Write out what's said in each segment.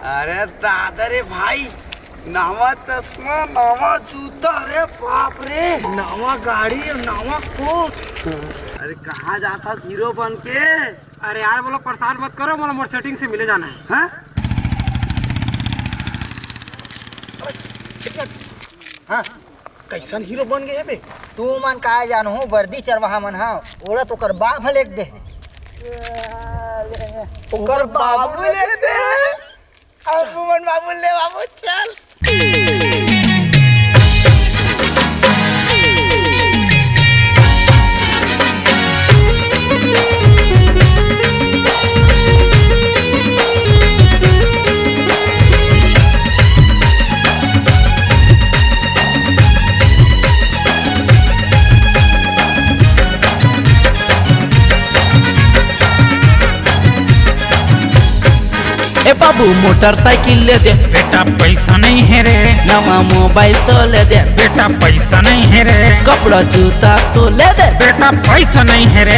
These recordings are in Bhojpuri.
अरे दादा रे भाई, नवा चश्मा, नवा जूता, अरे बाप रे, नवा गाड़ी, नवा कोट। अरे कहाँ जाता हीरो बन के? अरे यार बोलो परेशान मत करो, बोलो मोर सेटिंग से मिले जाना है। हाँ? हाँ कैसन हीरो बन गए बे? तू मन का जानू वर्दी चरवाहा मन हा ओला तो कर बाप लेक दे ओकर बाबू ले दे। अब मन बाबू ले, बाबू चल। ए बाबू मोटरसाइकिल ले दे बेटा, पैसा नहीं है रे। नवा मोबाइल तो ले दे बेटा, पैसा नहीं है रे। कपड़ा जूता तो ले दे बेटा, पैसा नहीं है रे।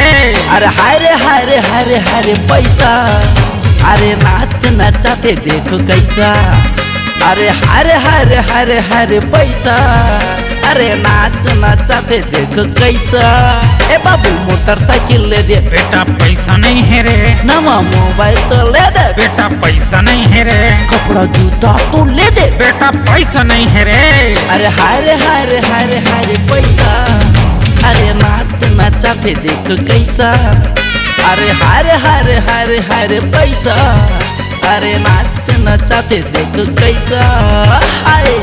अरे हाय रे हाय रे हाय रे हाय रे पैसा। अरे नाच नचाते देखो कैसा। अरे हाय रे हाय रे हाय रे हाय रे पैसा। अरे नाच नचाते देखो कैसा। ए बाबू मोटरसाइकिल ले दे बेटा, पैसा नहीं है रे। नवा मोबाइल तो ले दे बेटा, पैसा नहीं है रे। कपड़ा जूता तो ले दे बेटा, पैसा नहीं है रे। अरे हाय रे हाय रे हाय रे हाय रे पैसा। अरे नाच नचाते देखो कैसा। अरे हाय रे हाय रे हाय रे हाय रे पैसा। अरे नाच नचाते देखो कैसा। हाय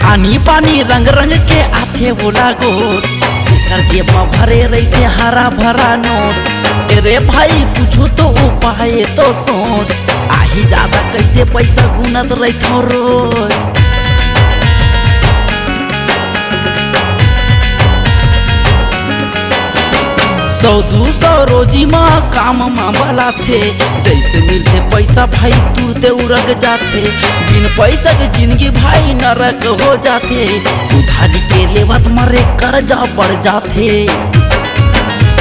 पानी पानी रंग रंग के आथे बोला गोर। जेकर जेब में भरे रहते हरा भरा नोट। अरे भाई कुछ तो उपाय तो सोच। आही ज्यादा कैसे पैसा गुनत रहते रोज। 100-200 रोजी माँ काम माँ बला थे। जैसे मिलते पैसा भाई तुरते उड़ग जाते। बिन पैसा के जिंदगी भाई नरक हो जाते। उधारी के लेवत मरे कर्जा बढ़ जाते।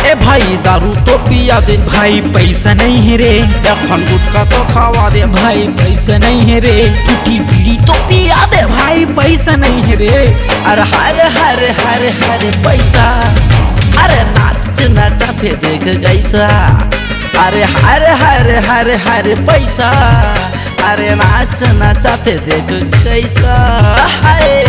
ए भाई दारू तो पिया दे भाई, पैसा नहीं है रे। अपन गुटखा तो खावा दे भाई, पैसा नहीं है रे। टूटी बीड़ी तो पिया दे भाई, पैसा नहीं है रे। अरे हाय रे हाय रे हाय रे हाय रे पैसा। अरे नाच नचाते देख कैसा। अरे हाय रे हाय रे हाय रे हाय रे पैसा। अरे नाच नचाते देख कैसा। हाय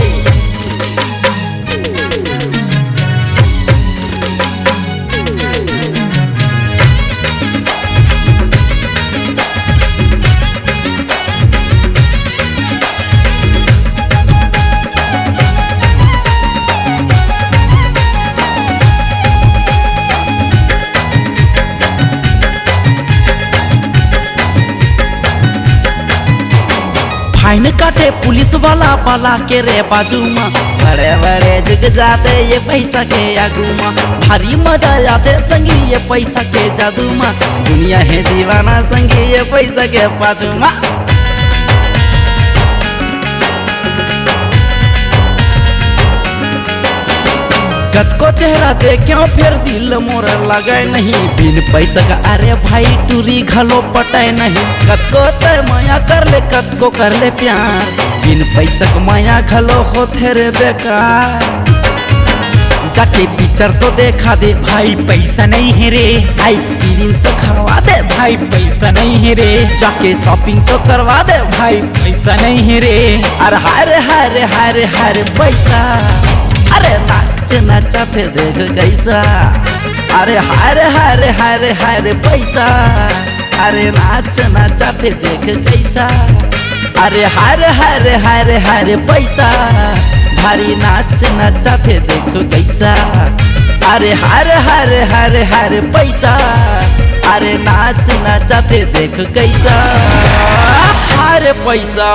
फाइन काटे पुलिस वाला पाला के रे बाजू में। बड़े बड़े जुग जाते ये पैसा के आगू में। भारी मजा आते संगी ये पैसा के जादू में। दुनिया है दीवाना संगी ये पैसा के पाछू में। कतको चेहरा देखो फिर दिल मोर लगे नहीं। बिन पैसा का अरे भाई टूरी घलो पटाए नहीं। कतको तय माया कर ले, कतको कर ले प्यार। बिन पैसा का माया घलो होते रे बेकार। जाके पिक्चर तो देखा दे भाई, पैसा नहीं है रे। आइसक्रीम तो खवा दे भाई, पैसा नहीं है रे। जाके शॉपिंग तो करवा दे भाई, पैसा नहीं है रे। अरे हाय रे हाय रे हाय रे हाय रे पैसा। अरे नाच नचाते देख कैसा। अरे हाय रे हाय रे हाय रे हाय रे पैसा। अरे नाच नचाते देख कैसा। अरे हाय रे हाय रे हाय रे हाय रे पैसा। भारी नाच नचाते देखो कैसा। अरे हाय रे हाय रे हाय रे हाय रे पैसा। अरे नाच नचाते देख कैसा, अरे पैसा